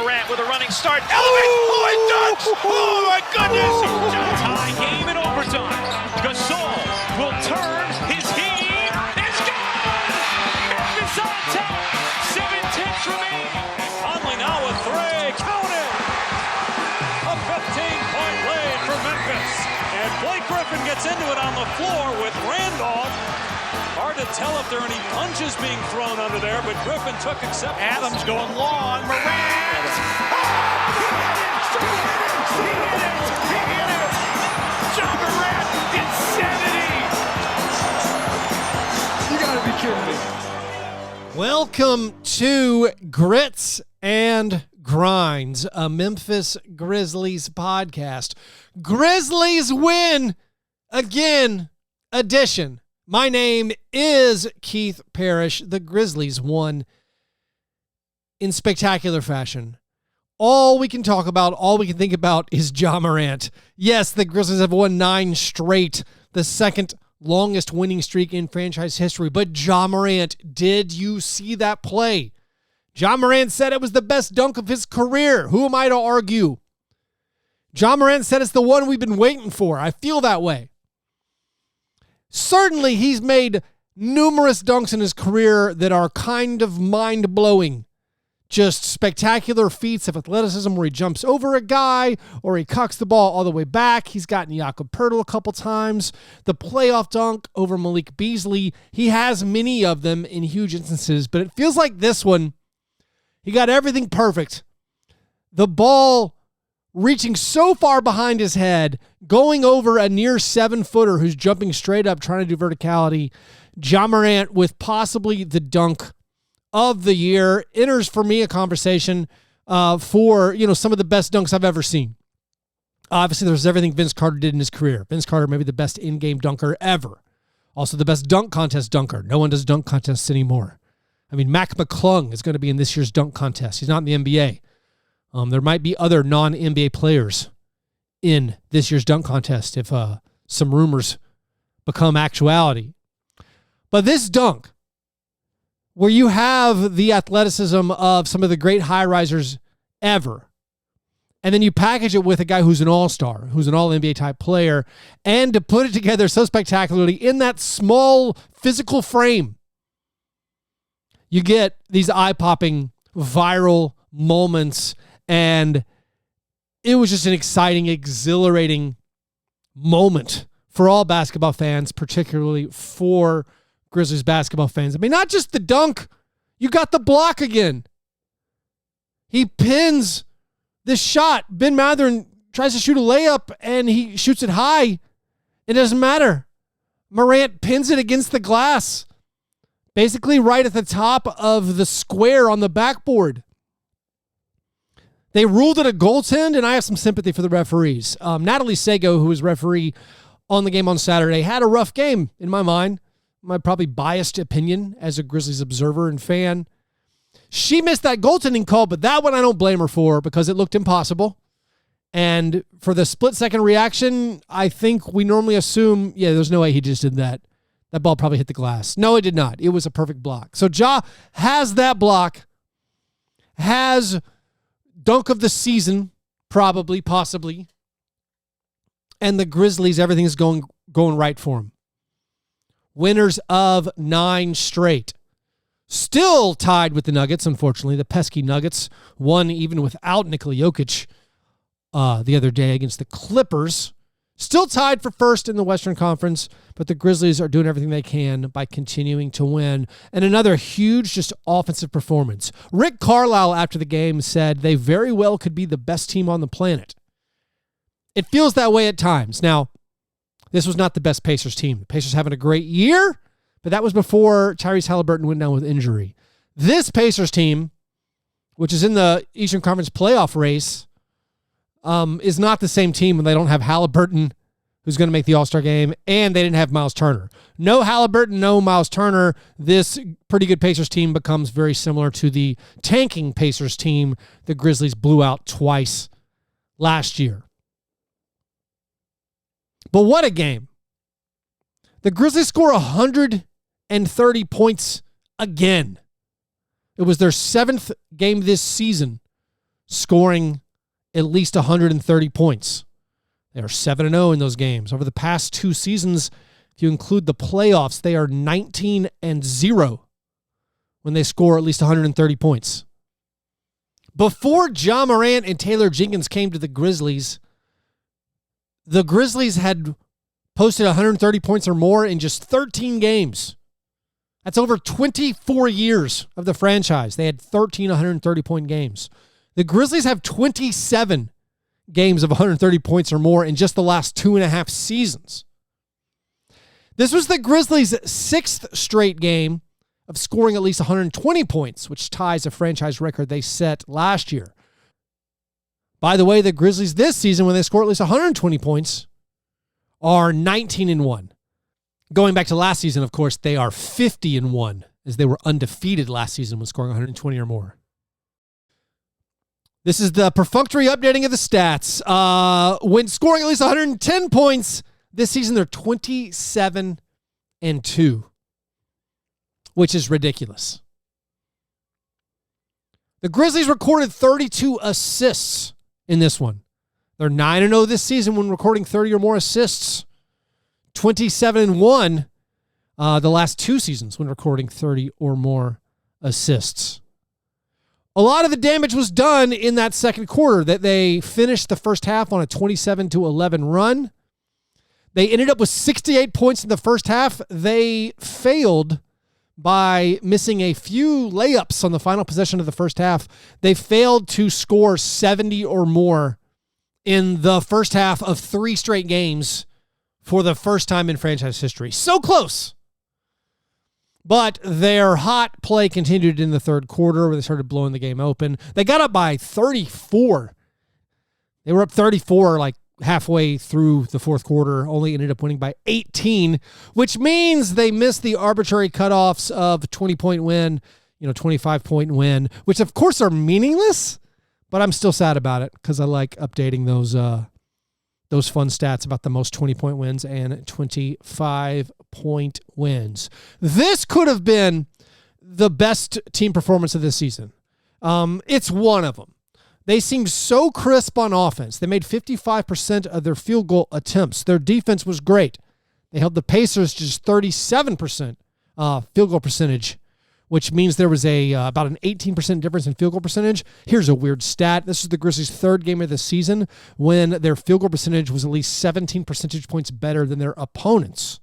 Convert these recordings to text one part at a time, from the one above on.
Morant with a running start. Elevates. Oh, he dunks. Oh, my goodness. Tie game in overtime. Gasol will turn. His heave is good. Memphis on top. 7-10 remaining. Conley now with three. Count it. A 15-point lead for Memphis. And Blake Griffin gets into it on the floor with Randolph. Hard to tell if there are any punches being thrown under there, but Griffin took acceptance. Adams going long. Morant. He hit it. Ja Morant, insanity. You gotta be kidding me. Welcome to Grits and Grinds, a Memphis Grizzlies podcast. Grizzlies win again edition. My name is Keith Parish. The Grizzlies won in spectacular fashion. All we can talk about, all we can think about is Ja Morant. Yes, the Grizzlies have won 9 straight, the second longest winning streak in franchise history. But Ja Morant, did you see that play? Ja Morant said it was the best dunk of his career. Who am I to argue? Ja Morant said it's the one we've been waiting for. I feel that way. Certainly, he's made numerous dunks in his career that are kind of mind-blowing. Just spectacular feats of athleticism where he jumps over a guy or he cocks the ball all the way back. He's gotten Jakob Poeltl a couple times. The playoff dunk over Malik Beasley. He has many of them in huge instances, but it feels like this one, he got everything perfect. The ball reaching so far behind his head, going over a near 7-footer who's jumping straight up, trying to do verticality. Ja Morant with possibly the dunk of the year enters for me a conversation for some of the best dunks I've ever seen. Obviously, there's everything Vince Carter did in his career. Vince Carter may be the best in-game dunker ever. Also the best dunk contest dunker. No one does dunk contests anymore. I mean, Mac McClung is going to be in this year's dunk contest. He's not in the NBA. There might be other non-NBA players in this year's dunk contest if some rumors become actuality. But this dunk, where you have the athleticism of some of the great high-risers ever, and then you package it with a guy who's an all-star, who's an all-NBA type player, and to put it together so spectacularly in that small physical frame, you get these eye-popping viral moments. And it was just an exciting, exhilarating moment for all basketball fans, particularly for Grizzlies basketball fans. I mean, not just the dunk. You got the block again. He pins the shot. Ben Mathurin tries to shoot a layup, and he shoots it high. It doesn't matter. Morant pins it against the glass, basically right at the top of the square on the backboard. They ruled it a goaltend, and I have some sympathy for the referees. Natalie Sago, who was referee on the game on Saturday, had a rough game in my mind. My probably biased opinion as a Grizzlies observer and fan. She missed that goaltending call, but that one I don't blame her for because it looked impossible. And for the split-second reaction, I think we normally assume, there's no way he just did that. That ball probably hit the glass. No, it did not. It was a perfect block. So Ja has that block, has dunk of the season, probably, possibly. And the Grizzlies, everything is going right for them. Winners of 9 straight. Still tied with the Nuggets, unfortunately. The pesky Nuggets won even without Nikola Jokic the other day against the Clippers. Still tied for first in the Western Conference, but the Grizzlies are doing everything they can by continuing to win. And another huge just offensive performance. Rick Carlisle after the game said they very well could be the best team on the planet. It feels that way at times. Now, this was not the best Pacers team. The Pacers having a great year, but that was before Tyrese Haliburton went down with injury. This Pacers team, which is in the Eastern Conference playoff race, is not the same team when they don't have Haliburton, who's going to make the All-Star game, and they didn't have Miles Turner. No Haliburton, no Miles Turner. This pretty good Pacers team becomes very similar to the tanking Pacers team the Grizzlies blew out twice last year. But what a game. The Grizzlies score 130 points again. It was their 7th game this season scoring at least 130 points. They are 7-0 in those games. Over the past 2 seasons, if you include the playoffs, they are 19-0 when they score at least 130 points. Before Ja Morant and Taylor Jenkins came to the Grizzlies had posted 130 points or more in just 13 games. That's over 24 years of the franchise. They had 13 130-point games. The Grizzlies have 27 games of 130 points or more in just the last 2.5 seasons. This was the Grizzlies' 6th straight game of scoring at least 120 points, which ties a franchise record they set last year. By the way, the Grizzlies this season, when they score at least 120 points, are 19-1. Going back to last season, of course, they are 50-1, as they were undefeated last season when scoring 120 or more. This is the perfunctory updating of the stats. When scoring at least 110 points this season, they're 27-2, which is ridiculous. The Grizzlies recorded 32 assists in this one. They're 9-0 this season when recording 30 or more assists. 27-1 the last 2 seasons when recording 30 or more assists. A lot of the damage was done in that second quarter, that they finished the first half on a 27-11 run. They ended up with 68 points in the first half. They failed by missing a few layups on the final possession of the first half. They failed to score 70 or more in the first half of 3 straight games for the first time in franchise history. So close. But their hot play continued in the third quarter where they started blowing the game open. They got up by 34. They were up 34 like halfway through the fourth quarter, only ended up winning by 18, which means they missed the arbitrary cutoffs of 20-point win, 25-point win, which of course are meaningless, but I'm still sad about it because I like updating those fun stats about the most 20-point wins and 25-point wins. This could have been the best team performance of this season. It's one of them. They seemed so crisp on offense. They made 55% of their field goal attempts. Their defense was great. They held the Pacers to just 37% field goal percentage, which means there was about an 18% difference in field goal percentage. Here's a weird stat. This is the Grizzlies' 3rd game of the season when their field goal percentage was at least 17 percentage points better than their opponents.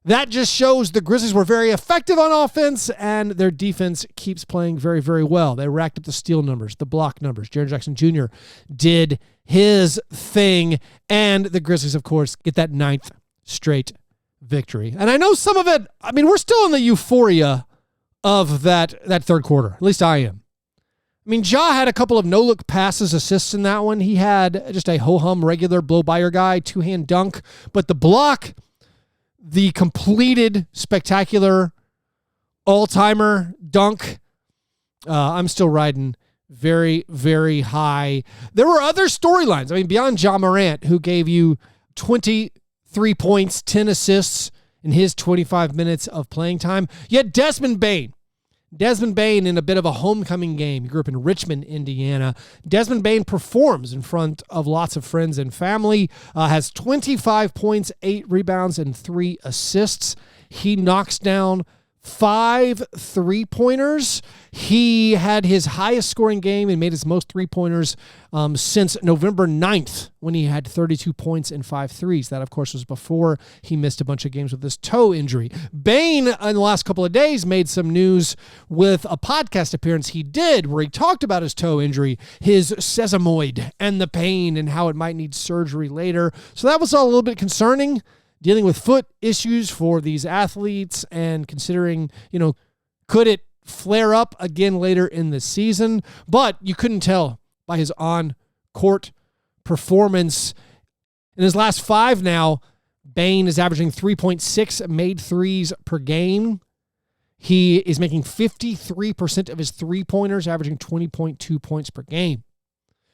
That just shows the Grizzlies were very effective on offense, and their defense keeps playing very, very well. They racked up the steal numbers, the block numbers. Jaren Jackson Jr. did his thing, and the Grizzlies, of course, get that 9th straight victory. And I know some of it, we're still in the euphoria of that third quarter. At least I am. Ja had a couple of no-look passes, assists in that one. He had just a ho-hum regular blow-by-your guy, 2-hand dunk. But the block, the completed spectacular all-timer dunk, I'm still riding very, very high. There were other storylines. Beyond Ja Morant, who gave you 23 points, 10 assists in his 25 minutes of playing time. Yet Desmond Bane in a bit of a homecoming game. He grew up in Richmond, Indiana. Desmond Bane performs in front of lots of friends and family, has 25 points, 8 rebounds, and 3 assists. He knocks down 5 3-pointers. He had his highest scoring game and made his most 3-pointers since November 9th when he had 32 points and 5 threes. That, of course, was before he missed a bunch of games with this toe injury. Bane, in the last couple of days, made some news with a podcast appearance he did where he talked about his toe injury, his sesamoid, and the pain and how it might need surgery later. So that was all a little bit concerning, dealing with foot issues for these athletes and considering, could it flare up again later in the season? But you couldn't tell by his on-court performance. In his last 5 now, Bane is averaging 3.6 made threes per game. He is making 53% of his 3-pointers, averaging 20.2 points per game.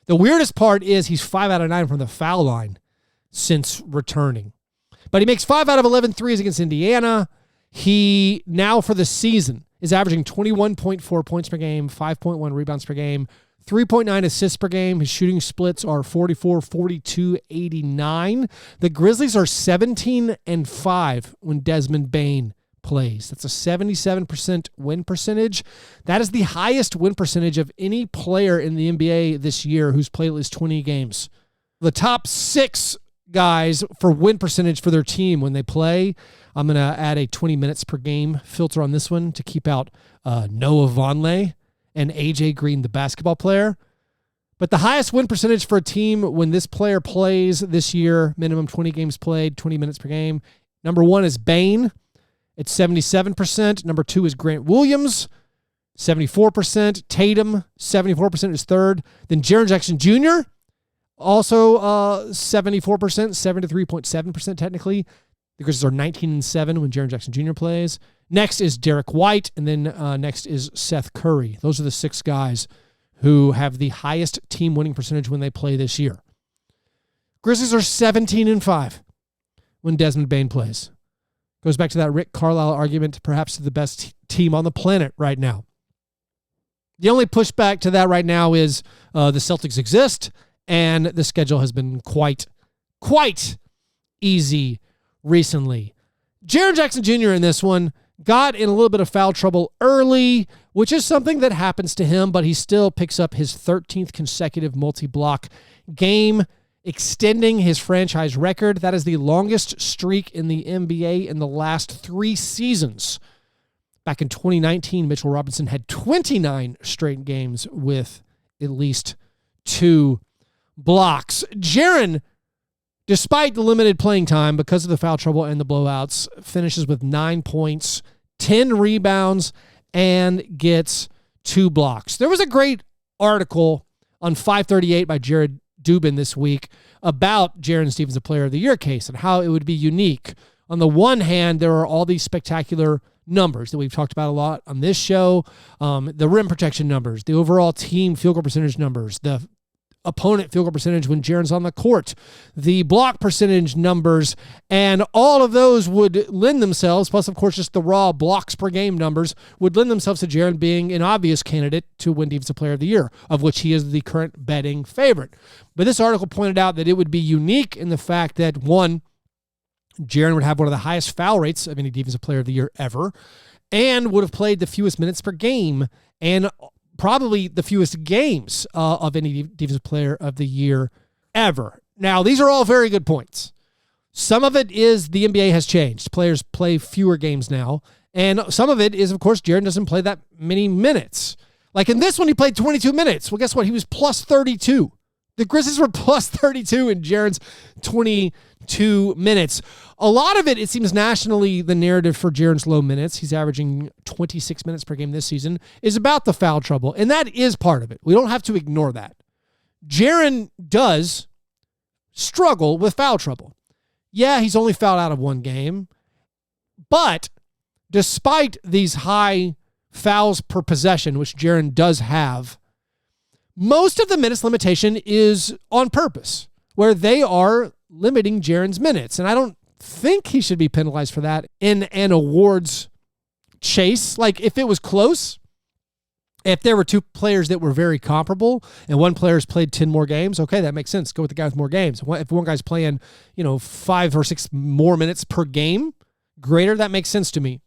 The weirdest part is he's 5 out of 9 from the foul line since returning. But he makes 5 out of 11 threes against Indiana. He, now for the season, is averaging 21.4 points per game, 5.1 rebounds per game, 3.9 assists per game. His shooting splits are 44, 42, 89. The Grizzlies are 17-5 when Desmond Bane plays. That's a 77% win percentage. That is the highest win percentage of any player in the NBA this year who's played at least 20 games. The top 6 guys for win percentage for their team when they play, I'm going to add a 20 minutes per game filter on this one to keep out Noah Vonleh and AJ Green, the basketball player. But the highest win percentage for a team when this player plays this year, minimum 20 games played, 20 minutes per game. Number 1 is Bane. It's 77%. Number 2 is Grant Williams, 74%. Tatum, 74% is third. Then Jaren Jackson Jr., also 74%, 73.7% technically. The Grizzlies are 19-7 when Jaren Jackson Jr. plays. Next is Derek White, and then next is Seth Curry. Those are the 6 guys who have the highest team winning percentage when they play this year. Grizzlies are 17-5 when Desmond Bane plays. Goes back to that Rick Carlisle argument, perhaps the best team on the planet right now. The only pushback to that right now is the Celtics exist, and the schedule has been quite easy recently. Jaren Jackson Jr. in this one got in a little bit of foul trouble early, which is something that happens to him, but he still picks up his 13th consecutive multi-block game, extending his franchise record. That is the longest streak in the NBA in the last 3 seasons. Back in 2019, Mitchell Robinson had 29 straight games with at least 2 blocks. Jaren, despite the limited playing time because of the foul trouble and the blowouts, finishes with 9 points, 10 rebounds, and gets 2 blocks. There was a great article on 538 by Jared Dubin this week about Jaren Stevens' Player of the Year case and how it would be unique. On the one hand, there are all these spectacular numbers that we've talked about a lot on this show, the rim protection numbers, the overall team field goal percentage numbers, the opponent field goal percentage when Jaren's on the court, the block percentage numbers, and all of those would lend themselves, plus of course just the raw blocks per game numbers, would lend themselves to Jaren being an obvious candidate to win Defensive Player of the Year, of which he is the current betting favorite. But this article pointed out that it would be unique in the fact that, one, Jaren would have one of the highest foul rates of any Defensive Player of the Year ever, and would have played the fewest minutes per game, and probably the fewest games of any Defensive Player of the Year ever. Now, these are all very good points. Some of it is the NBA has changed. Players play fewer games now. And some of it is, of course, Jaren doesn't play that many minutes. Like in this one, he played 22 minutes. Well, guess what? He was plus 32. The Grizzlies were plus 32 in Jaren's 22 minutes. A lot of it seems nationally, the narrative for Jaren's low minutes, he's averaging 26 minutes per game this season, is about the foul trouble. And that is part of it. We don't have to ignore that. Jaren does struggle with foul trouble. Yeah, he's only fouled out of 1 game. But despite these high fouls per possession, which Jaren does have, most of the minutes limitation is on purpose, where they are limiting Jaren's minutes. And I don't think he should be penalized for that in an awards chase. Like, if it was close, if there were 2 players that were very comparable and one player's played 10 more games, okay, that makes sense. Go with the guy with more games. If one guy's playing, 5 or 6 more minutes per game, greater, that makes sense to me.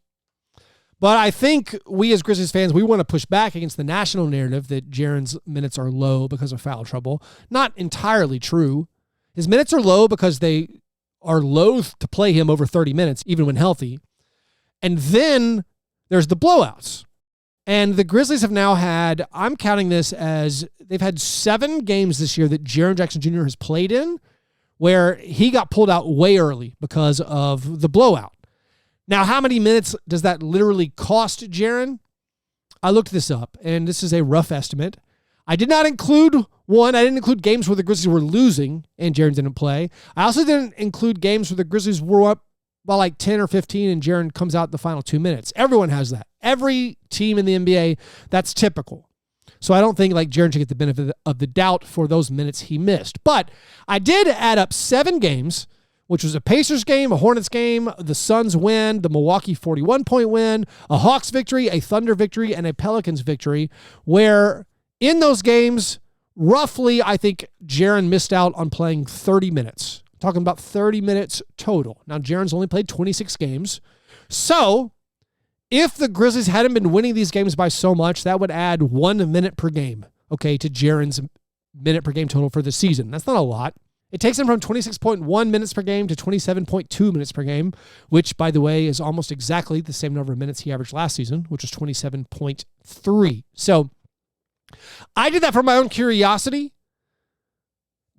But I think we as Grizzlies fans, we want to push back against the national narrative that Jaren's minutes are low because of foul trouble. Not entirely true. His minutes are low because they are loath to play him over 30 minutes, even when healthy. And then there's the blowouts. And the Grizzlies have now had, I'm counting this as, they've had 7 games this year that Jaren Jackson Jr. has played in where he got pulled out way early because of the blowout. Now, how many minutes does that literally cost Jaren? I looked this up, and this is a rough estimate. I did not include I didn't include games where the Grizzlies were losing and Jaren didn't play. I also didn't include games where the Grizzlies were up by like 10 or 15 and Jaren comes out the final 2 minutes. Everyone has that. Every team in the NBA, that's typical. So I don't think like Jaren should get the benefit of the doubt for those minutes he missed. But I did add up 7 games, which was a Pacers game, a Hornets game, the Suns win, the Milwaukee 41-point win, a Hawks victory, a Thunder victory, and a Pelicans victory, where In those games, roughly, I think Jaren missed out on playing 30 minutes. I'm talking about 30 minutes total. Now, Jaren's only played 26 games. So, if the Grizzlies hadn't been winning these games by so much, that would add 1 minute per game, okay, to Jaren's minute per game total for the season. That's not a lot. It takes him from 26.1 minutes per game to 27.2 minutes per game, which, by the way, is almost exactly the same number of minutes he averaged last season, which was 27.3. So I did that for my own curiosity.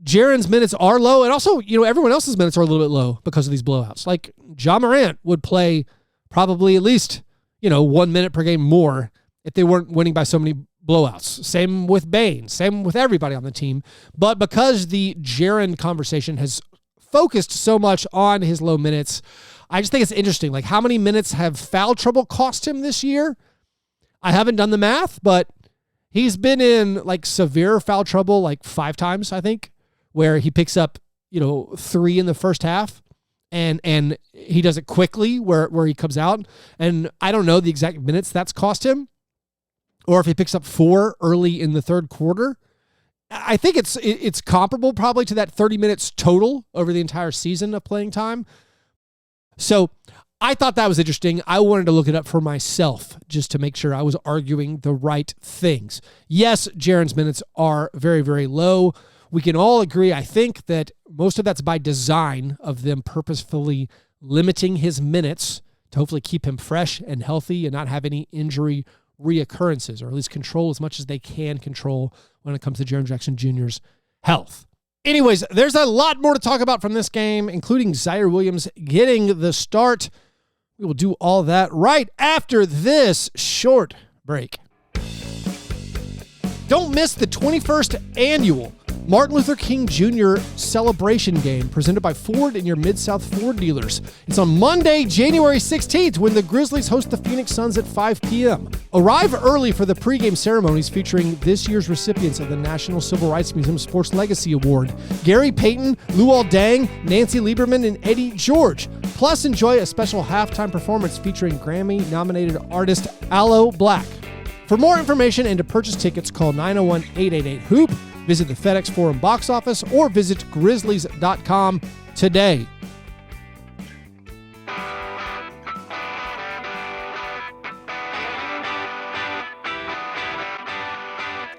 Jaren's minutes are low, and also, everyone else's minutes are a little bit low because of these blowouts. Like, Ja Morant would play probably at least, 1 minute per game more if they weren't winning by so many blowouts. Same with Bane. Same with everybody on the team. But because the Jaren conversation has focused so much on his low minutes, I just think it's interesting. Like, how many minutes have foul trouble cost him this year? I haven't done the math, but he's been in, like, severe foul trouble, like, 5 times, I think, where he picks up, 3 in the first half. And he does it quickly where he comes out. And I don't know the exact minutes that's cost him, or if he picks up 4 early in the third quarter. I think it's comparable probably to that 30 minutes total over the entire season of playing time. So I thought that was interesting. I wanted to look it up for myself just to make sure I was arguing the right things. Yes, Jaren's minutes are very, very low. We can all agree, I think, that most of that's by design of them purposefully limiting his minutes to hopefully keep him fresh and healthy and not have any injury reoccurrences, or at least control as much as they can control when it comes to Jaren Jackson Jr.'s health. Anyways, there's a lot more to talk about from this game, including Ziaire Williams getting the start. We will do all that right after this short break. Don't miss the 21st annual Martin Luther King Jr. celebration game presented by Ford and your Mid-South Ford dealers. It's on Monday, January 16th, when the Grizzlies host the Phoenix Suns at 5 p.m. Arrive early for the pregame ceremonies featuring this year's recipients of the National Civil Rights Museum Sports Legacy Award: Gary Payton, Luol Deng, Nancy Lieberman, and Eddie George. Plus, enjoy a special halftime performance featuring Grammy-nominated artist Aloe Black. For more information and to purchase tickets, call 901-888-HOOP. Visit the FedEx Forum box office or visit Grizzlies.com today.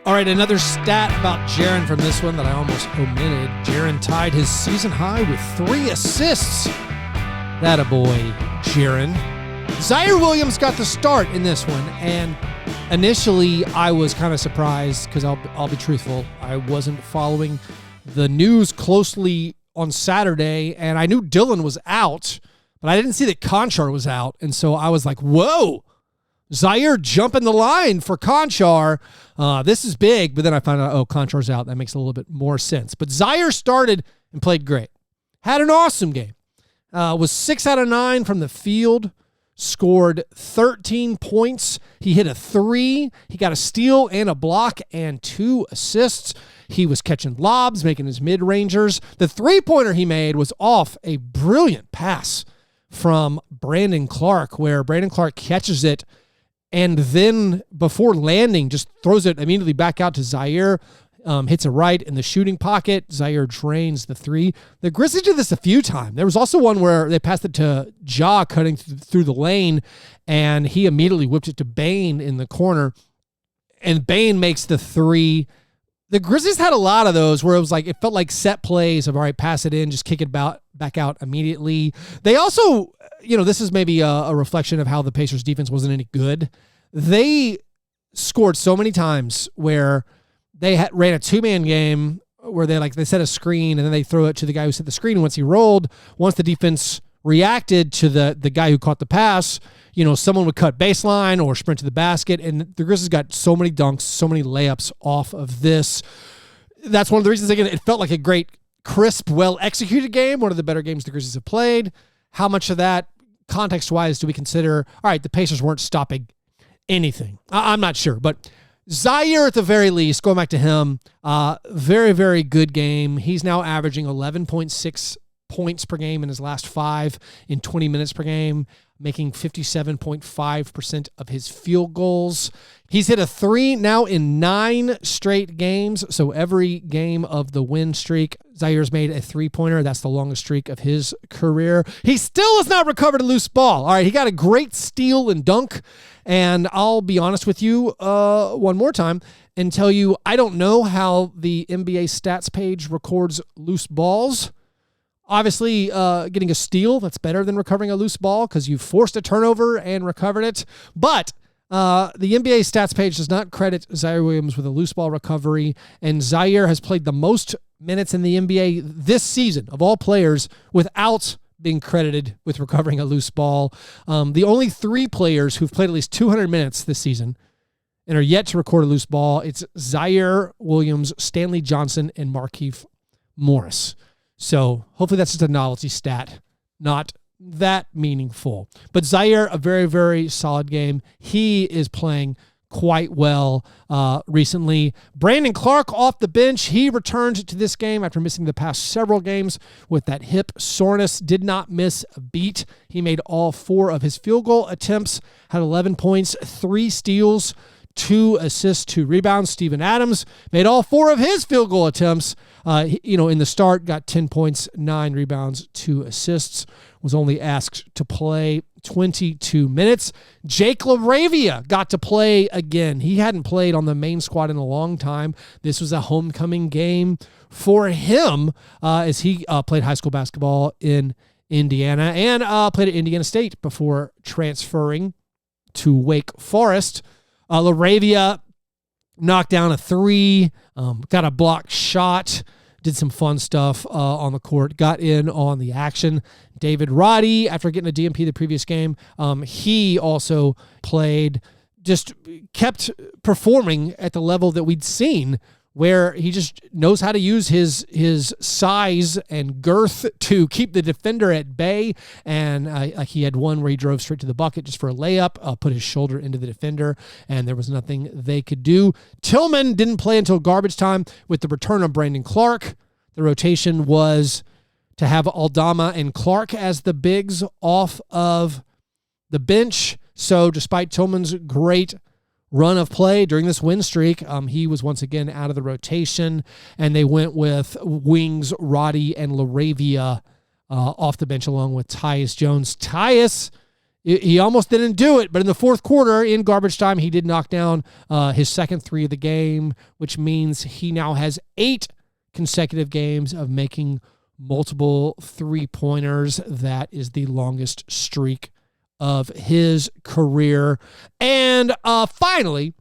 All right, another stat about Jaren from this one that I almost omitted. Jaren tied his season high with 3 assists. That a boy, Jaren. Ziaire Williams got the start in this one, and initially, I was kind of surprised because I'll be truthful. I wasn't following the news closely on Saturday, and I knew Dillon was out, but I didn't see that Conchar was out, and so I was like, whoa, Ziaire jumping the line for Conchar. This is big, but then I found out, Conchar's out. That makes a little bit more sense. But Ziaire started and played great. Had an awesome game. Was 6 out of 9 from the field. Scored 13 points. He hit a 3. He got a steal and a block and 2 assists. He was catching lobs, making his mid-rangers. The 3-pointer he made was off a brilliant pass from Brandon Clark, where Brandon Clark catches it and then before landing just throws it immediately back out to Ziaire. Hits a right in the shooting pocket. Ziaire drains the 3. The Grizzlies did this a few times. There was also one where they passed it to Ja cutting through the lane, and he immediately whipped it to Bane in the corner, and Bane makes the 3. The Grizzlies had a lot of those where it felt like set plays of, all right, pass it in, just kick it back out immediately. They also, this is maybe a reflection of how the Pacers defense wasn't any good. They scored so many times where they ran a 2-man game where they set a screen and then they throw it to the guy who set the screen. And once he rolled, once the defense reacted to the guy who caught the pass, someone would cut baseline or sprint to the basket. And the Grizzlies got so many dunks, so many layups off of this. That's one of the reasons it felt like a great, crisp, well-executed game. One of the better games the Grizzlies have played. How much of that, context-wise, do we consider, all right, the Pacers weren't stopping anything? I'm not sure, but Ziaire, at the very least, going back to him, very, very good game. He's now averaging 11.6 points per game in his last 5 in 20 minutes per game, making 57.5% of his field goals. He's hit a 3 now in 9 straight games. So every game of the win streak, Ziaire's made a 3-pointer. That's the longest streak of his career. He still has not recovered a loose ball. All right, he got a great steal and dunk. And I'll be honest with you one more time and tell you, I don't know how the NBA stats page records loose balls. Obviously, getting a steal, that's better than recovering a loose ball because you forced a turnover and recovered it. But the NBA stats page does not credit Ziaire Williams with a loose ball recovery, and Ziaire has played the most minutes in the NBA this season of all players without being credited with recovering a loose ball. The only 3 players who've played at least 200 minutes this season and are yet to record a loose ball, it's Ziaire Williams, Stanley Johnson, and Markieff Morris. So hopefully that's just a novelty stat, not that meaningful. But Ziaire, a very, very solid game. He is playing quite well recently. Brandon Clark off the bench. He returned to this game after missing the past several games with that hip soreness. Did not miss a beat. He made all 4 of his field goal attempts, had 11 points, 3 steals, 2 assists, 2 rebounds. Steven Adams made all 4 of his field goal attempts. In the start, got 10 points, 9 rebounds, 2 assists. Was only asked to play 22 minutes. Jake LaRavia got to play again. He hadn't played on the main squad in a long time. This was a homecoming game for him as he played high school basketball in Indiana and played at Indiana State before transferring to Wake Forest. LaRavia knocked down a 3, got a blocked shot, did some fun stuff on the court, got in on the action. David Roddy, after getting a DMP the previous game, he also played, just kept performing at the level that we'd seen, where he just knows how to use his size and girth to keep the defender at bay. And he had one where he drove straight to the bucket just for a layup, put his shoulder into the defender, and there was nothing they could do. Tillman didn't play until garbage time with the return of Brandon Clark. The rotation was to have Aldama and Clark as the bigs off of the bench. So despite Tillman's great run of play during this win streak, he was once again out of the rotation, and they went with wings Roddy and LaRavia off the bench along with Tyus Jones. Tyus, he almost didn't do it, but in the fourth quarter, in garbage time, he did knock down his second 3 of the game, which means he now has 8 consecutive games of making multiple 3-pointers. That is the longest streak of his career. And finally,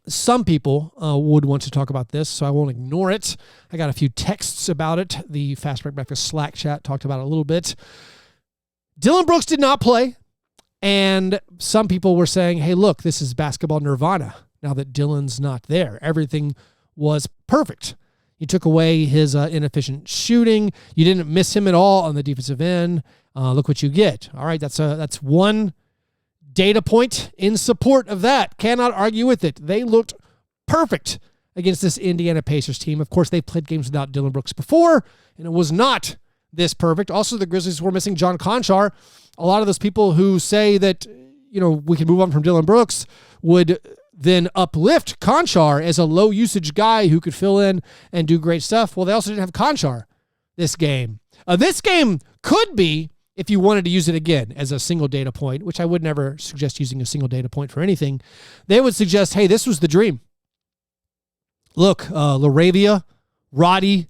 some people would want to talk about this, so I won't ignore it. I got a few texts about it. The Fast Break Breakfast Slack chat talked about it a little bit. Dillon Brooks did not play, and some people were saying, hey, look, this is basketball nirvana now that Dillon's not there. Everything was perfect. You took away his inefficient shooting. You didn't miss him at all on the defensive end. Look what you get. All right, that's one data point in support of that. Cannot argue with it. They looked perfect against this Indiana Pacers team. Of course, they played games without Dillon Brooks before, and it was not this perfect. Also, the Grizzlies were missing John Conchar. A lot of those people who say that, we can move on from Dillon Brooks would then uplift Conchar as a low-usage guy who could fill in and do great stuff. Well, they also didn't have Conchar this game. This game could be, if you wanted to use it again as a single data point, which I would never suggest using a single data point for anything, they would suggest, hey, this was the dream. Look, LaRavia, Roddy,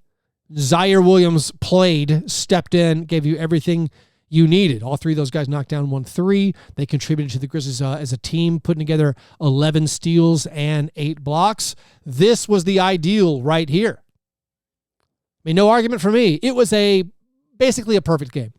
Ziaire Williams played, stepped in, gave you everything you needed. All 3 of those guys knocked down 1-3. They contributed to the Grizzlies as a team, putting together 11 steals and 8 blocks. This was the ideal right here. I mean, no argument for me. It was basically a perfect game.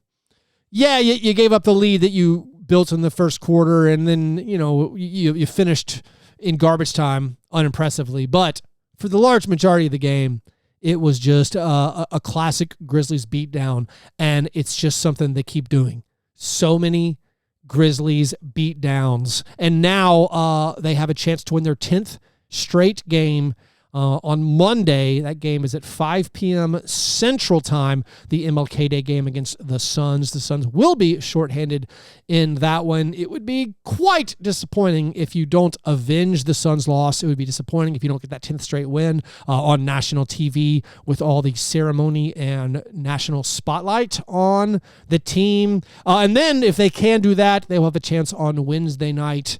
Yeah, you gave up the lead that you built in the first quarter, and then, you finished in garbage time unimpressively. But for the large majority of the game, it was just a classic Grizzlies beatdown, and it's just something they keep doing. So many Grizzlies beatdowns, and now they have a chance to win their 10th straight game On Monday, that game is at 5 p.m. Central Time, the MLK Day game against the Suns. The Suns will be shorthanded in that one. It would be quite disappointing if you don't avenge the Suns' loss. It would be disappointing if you don't get that 10th straight win on national TV with all the ceremony and national spotlight on the team. And then if they can do that, they will have a chance on Wednesday night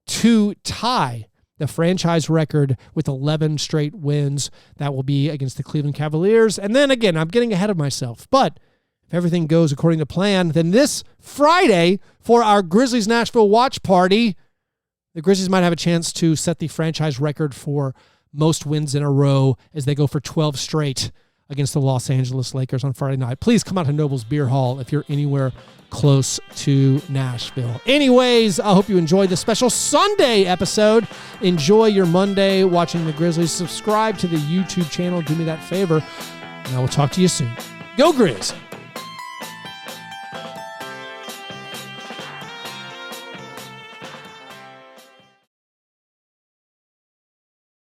to tie the franchise record with 11 straight wins. That will be against the Cleveland Cavaliers. And then again, I'm getting ahead of myself, but if everything goes according to plan, then this Friday for our Grizzlies Nashville watch party, the Grizzlies might have a chance to set the franchise record for most wins in a row as they go for 12 straight against the Los Angeles Lakers on Friday night. Please come out to Noble's Beer Hall if you're anywhere close to Nashville. Anyways, I hope you enjoyed this special Sunday episode. Enjoy your Monday watching the Grizzlies. Subscribe to the YouTube channel. Do me that favor, and I will talk to you soon. Go Grizz!